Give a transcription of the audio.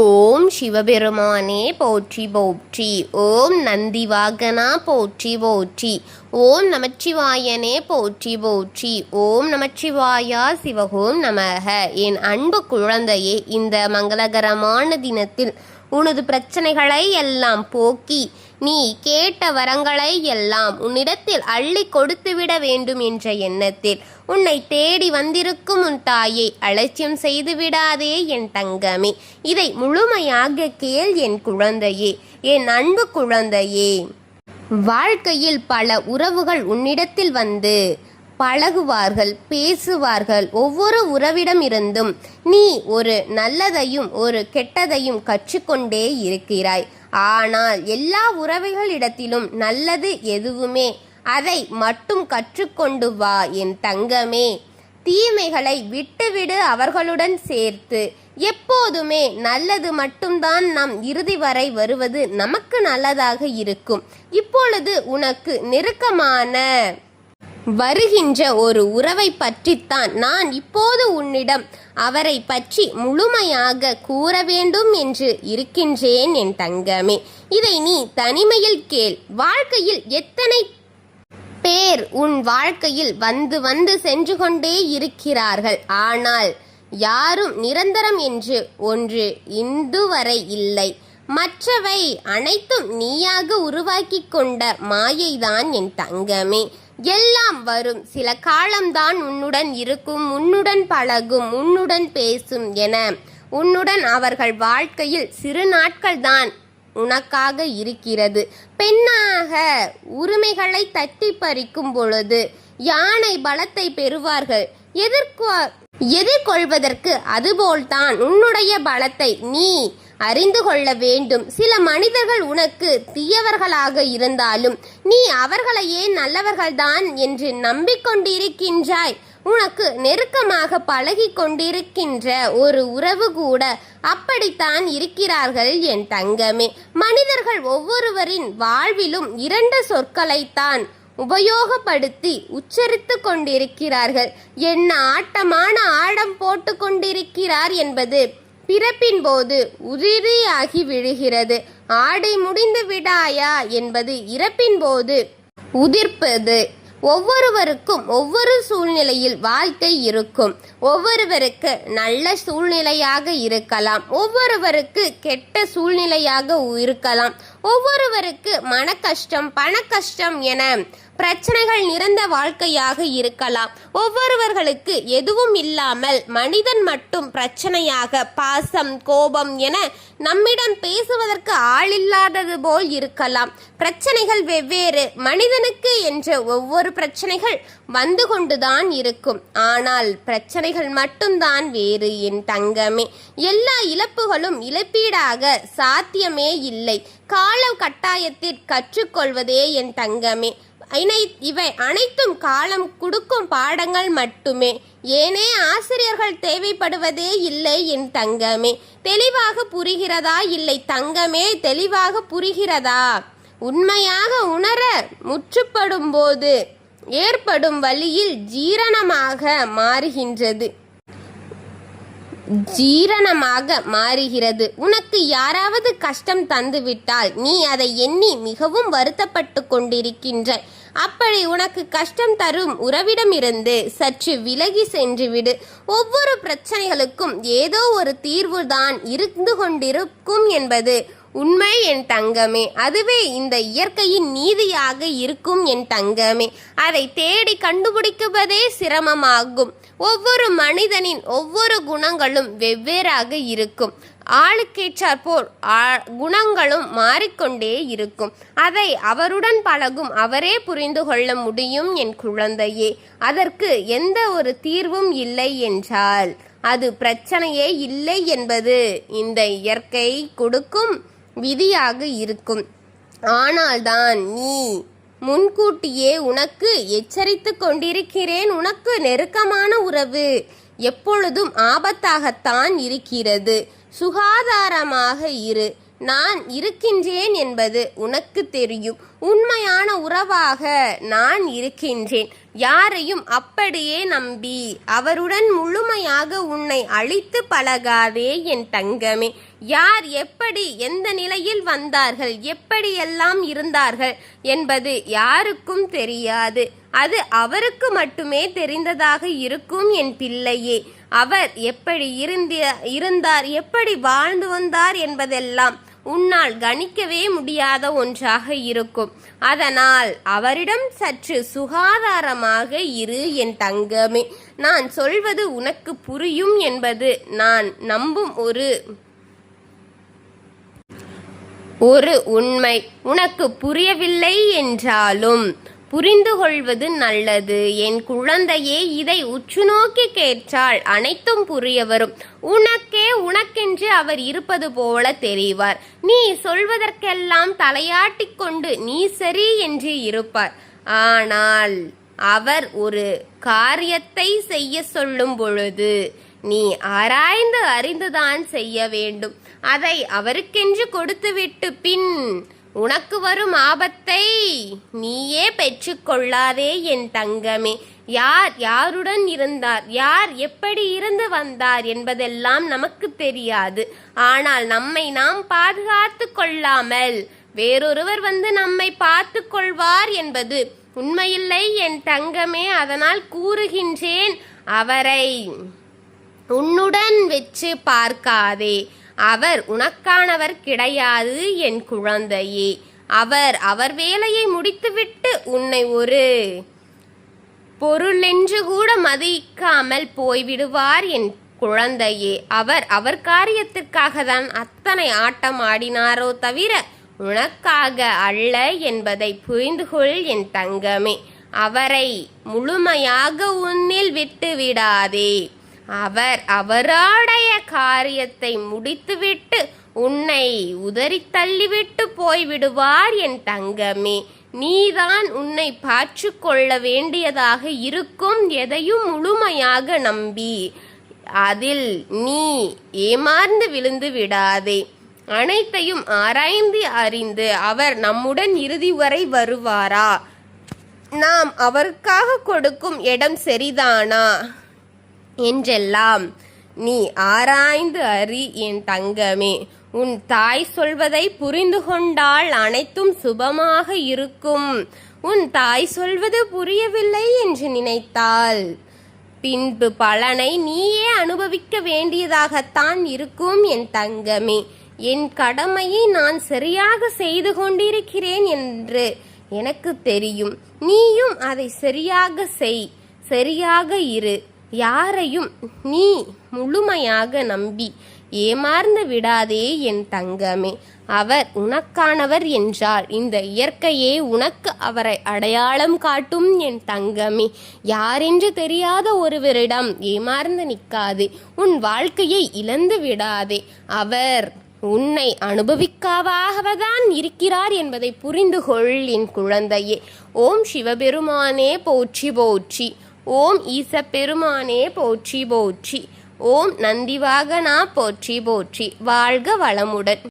ஓம் சிவபெருமானே போற்றி போற்றி. ஓம் நந்திவாகனா போற்றி போற்றி. ஓம் நமச்சிவாயனே போற்றி போற்றி. ஓம் நமச்சிவாயா சிவகோம் நமக. என் அன்பு குழந்தையே, இந்த மங்களகரமான தினத்தில் உனது பிரச்சனைகளை எல்லாம் போக்கி நீ கேட்ட வரங்களை எல்லாம் உன்னிடத்தில் அள்ளி கொடுத்துவிட வேண்டும் என்ற எண்ணத்தில் உன்னை தேடி வந்திருக்கும் உன் தாயை அலட்சியம் செய்து விடாதே என் தங்கமே. இதை முழுமையாக கேள் என் குழந்தையே, என் அன்பு குழந்தையே. வாழ்க்கையில் பல உறவுகள் உன்னிடத்தில் வந்து பழகுவார்கள், பேசுவார்கள். ஒவ்வொரு உறவிடம் இருந்தும் நீ ஒரு நல்லதையும் ஒரு கெட்டதையும் கற்றுக்கொண்டே இருக்கிறாய். ஆனால் எல்லா உறவுகளிடத்திலும் நல்லது எதுவுமே, அதை மட்டும் கற்றுக்கொண்டு வா என் தங்கமே. தீமைகளை விட்டுவிடு, அவர்களுடன் சேர்த்து. எப்போதுமே நல்லது மட்டும்தான் நம் இறுதி வரை வருவது நமக்கு நல்லதாக இருக்கும். இப்பொழுது உனக்கு நெருக்கமான வருகின்ற ஒரு உறவை பற்றித்தான் நான் இப்போது உன்னிடம் அவரை பற்றி முழுமையாக கூற வேண்டும் என்று இருக்கின்றேன் என் தங்கமே. இதை நீ தனிமையில் கேள். வாழ்க்கையில் எத்தனை பேர் உன் வாழ்க்கையில் வந்து வந்து சென்று கொண்டே இருக்கிறார்கள். ஆனால் யாரும் நிரந்தரம் என்று ஒன்று இன்றுவரை இல்லை. மற்றவை அனைத்தும் நீயாக உருவாக்கி கொண்ட மாயைதான் என் தங்கமே. எல்லாம் வரும், சில காலம்தான் உன்னுடன் இருக்கும், உன்னுடன் பழகும், உன்னுடன் பேசும் என உன்னுடன் அவர்கள் வாழ்க்கையில் சிறு நாட்கள் தான் உனக்காக இருக்கிறது. பெண்ணாக உரிமைகளை தட்டி பறிக்கும் பொழுது யானை பலத்தை பெறுவார்கள். எதிர்கொள்வதற்கு அதுபோல்தான் உன்னுடைய பலத்தை நீ அறிந்து கொள்ள வேண்டும். சில மனிதர்கள் உனக்கு தீயவர்களாக இருந்தாலும் நீ அவர்களையே நல்லவர்கள்தான் என்று நம்பிக்கொண்டிருக்கின்றாய். உனக்கு நெருக்கமாக பழகி கொண்டிருக்கின்ற ஒரு உறவு கூட அப்படித்தான் இருக்கிறார்கள் என் தங்கமே. மனிதர்கள் ஒவ்வொருவரின் வாழ்விலும் இரண்டு சொற்களைத்தான் உபயோகப்படுத்தி உச்சரித்து கொண்டிருக்கிறார்கள். என்ன ஆட்டமான ஆடம் போட்டு கொண்டிருக்கிறார் என்பது பிறப்பின் போது உதிரியாகி விழுகிறது. ஆடை முடிந்து விடாயா என்பது இறப்பின் போது உதிர்ப்பது. ஒவ்வொருவருக்கும் ஒவ்வொரு சூழ்நிலையில் வாழ்க்கை இருக்கும். ஒவ்வொருவருக்கு நல்ல சூழ்நிலையாக இருக்கலாம், ஒவ்வொருவருக்கு கெட்ட சூழ்நிலையாக இருக்கலாம். ஒவ்வொருவருக்கு மன கஷ்டம், பண கஷ்டம் என பிரச்சனைகள் நிறைந்த வாழ்க்கையாக இருக்கலாம். ஒவ்வொருவர்களுக்கு எதுவும் இல்லாமல் மனிதன் மட்டும் பிரச்சனையாக பாசம், கோபம் என நம்மிடம் பேசுவதற்கு ஆளில்லாதது போல் இருக்கலாம். பிரச்சனைகள் வெவ்வேறு. மனிதனுக்கு என்ற ஒவ்வொரு பிரச்சனைகள் வந்து கொண்டுதான் இருக்கும். ஆனால் பிரச்சனைகள் மட்டும்தான் வேறு என் தங்கமே. எல்லா இழப்புகளும் இழப்பீடாக சாத்தியமே இல்லை. கால கட்டாயத்தில் கற்றுக்கொள்வதே என் தங்கமே. இவை அனைத்தும் காலம் கொடுக்கும் பாடங்கள் மட்டுமே. ஏனே ஆசிரியர்கள் தேவைப்படுவதே இல்லை என் தங்கமே. தெளிவாக புரிகிறதா? இல்லை தங்கமே, தெளிவாக புரிகிறதா? உண்மையாக உணர முற்றுப்படும் போது ஏற்படும் வழியில் ஜீரணமாக மாறுகிறது. உனக்கு யாராவது கஷ்டம் தந்துவிட்டால் நீ அதை எண்ணி மிகவும் வருத்தப்பட்டு கொண்டிருக்கின்றாய். அப்படி உனக்கு கஷ்டம் தரும் உறவிடமிருந்து சற்று விலகி சென்றுவிடு. ஒவ்வொரு பிரச்சனைகளுக்கும் ஏதோ ஒரு தீர்வுதான் இருந்து கொண்டிருக்கும் என்பது உண்மை என் தங்கமே. அதுவே இந்த இயற்கையின் நீதியாக இருக்கும் என் தங்கமே. அதை தேடி கண்டுபிடிக்குவதே சிரமமாகும். ஒவ்வொரு மனிதனின் ஒவ்வொரு குணங்களும் வெவ்வேறாக இருக்கும். ஆளுக்கேற்றாற்போல் குணங்களும் மாறிக்கொண்டே இருக்கும். அதை அவருடன் பழகும் அவரே புரிந்து கொள்ள முடியும் என் குழந்தையே. அதற்கு எந்த ஒரு தீர்வும் இல்லை என்றால் அது பிரச்சனையே இல்லை என்பது இந்த இயற்கை கொடுக்கும் விதியாக இருக்கும். ஆனால்தான் நீ முன்கூட்டியே உனக்கு எச்சரித்து கொண்டிருக்கிறேன். உனக்கு நெருக்கமான உறவு எப்பொழுதும் ஆபத்தாகத்தான் இருக்கிறது. சுகாதாரமாக இரு. நான் இருக்கின்றேன் என்பது உனக்கு தெரியும். உண்மையான உறவாக நான் இருக்கின்றேன். யாரையும் அப்படியே நம்பி அவருடன் முழுமையாக உன்னை அழித்து பழகாதே என் தங்கமே. யார் எப்படி எந்த நிலையில் வந்தார்கள், எப்படியெல்லாம் இருந்தார்கள் என்பது யாருக்கும் தெரியாது. அது அவருக்கு மட்டுமே தெரிந்ததாக இருக்கும் என் பிள்ளையே. அவர் எப்படி இருந்தார், எப்படி வாழ்ந்து வந்தார் என்பதெல்லாம் உன்னால் கணிக்கவே முடியாத ஒன்றாக இருக்கும். அதனால் அவரிடம் சற்று சுகாதாரமாக இரு என் தங்கமே. நான் சொல்வது உனக்கு புரியும் என்பது நான் நம்பும் ஒரு உண்மை. உனக்கு புரியவில்லை என்றாலும் புரிந்து கொள்வது நல்லது என் குழந்தையே. இதை உற்று நோக்கி கேட்டால் அனைத்தும் புரிய வரும். உனக்கென்று அவர் இருப்பது போல தெரிவார். நீ சொல்வதற்கெல்லாம் தலையாட்டிக் கொண்டு நீ சரி என்று இருப்பார். ஆனால் அவர் ஒரு காரியத்தை செய்ய சொல்லும் பொழுது நீ ஆராய்ந்து அறிந்துதான் செய்ய வேண்டும். அதை அவருக்கென்று கொடுத்துவிட்டு பின் உனக்கு வரும் ஆபத்தை நீயே பெற்றுக்கொள்ளாதே என் தங்கமே. யார் யாருடன் இருந்தார், யார் எப்படி இருந்து வந்தார் என்பதெல்லாம் நமக்கு தெரியாது. ஆனால் நம்மை நாம் பாதுகாத்து கொள்ளாமல் வேறொருவர் வந்து நம்மை பார்த்து கொள்வார் என்பது உண்மையில்லை என் தங்கமே. அதனால் கூறுகின்றேன், அவரை உன்னுடன் வச்சு பார்க்காதே. அவர் உனக்கானவர் கிடையாது என் குழந்தையே. அவர் வேலையை முடித்துவிட்டு உன்னை ஒரு பொருளென்று கூட மதிக்காமல் போய்விடுவார் என் குழந்தையே. அவர் காரியத்திற்காக தான் அத்தனை ஆட்டம் ஆடினாரோ தவிர உனக்காக அல்ல என்பதை புரிந்து கொள் என் தங்கமே. அவரை முழுமையாக உன்னில் விட்டு விடாதே. அவருடைய காரியத்தை முடித்துவிட்டு உன்னை உதறி தள்ளிவிட்டு போய்விடுவார் என் தங்கமே. நீதான் உன்னை பார்த்து கொள்ள வேண்டியதாக இருக்கும். எதையும் முழுமையாக நம்பி அதில் நீ ஏமாந்து விழுந்து விடாதே. அனைத்தையும் ஆராய்ந்து அறிந்து அவர் நம்முடன் இறுதி வரை வருவாரா, நாம் அவருக்காக கொடுக்கும் இடம் சரிதானா என்றெல்லாம் நீ ஆராய்ந்து அறி என் தங்கமே. உன் தாய் சொல்வதை புரிந்து கொண்டால் அனைத்தும் சுபமாக இருக்கும். உன் தாய் சொல்வது புரியவில்லை என்று நினைத்தால் பின்பு பலனை நீயே அனுபவிக்க வேண்டியதாகத்தான் இருக்கும் என் தங்கமே. என் கடமையை நான் சரியாக செய்து கொண்டிருக்கிறேன் என்று எனக்கு தெரியும். நீயும் அதை சரியாக செய், சரியாக இரு. யாரையும் நீ முழுமையாக நம்பி ஏமாந்து விடாதே என் தங்கமே. அவர் உனக்கானவர் என்றால் இந்த இயற்கையே உனக்கு அவரை அடையாளம் காட்டும் என் தங்கமே. யாரென்று தெரியாத ஒருவரிடம் ஏமாந்து நிற்காதே. உன் வாழ்க்கையை இழந்து விடாதே. அவர் உன்னை அனுபவிக்காவாகதான் இருக்கிறார் என்பதை புரிந்து கொள் என் குழந்தையே. ஓம் சிவபெருமானே போற்றி போற்றி. ஓம் ஈசப்பெருமானே போற்றி போற்றி. ஓம் நந்திவாகனா போற்றி போற்றி. வாழ்க வளமுடன்.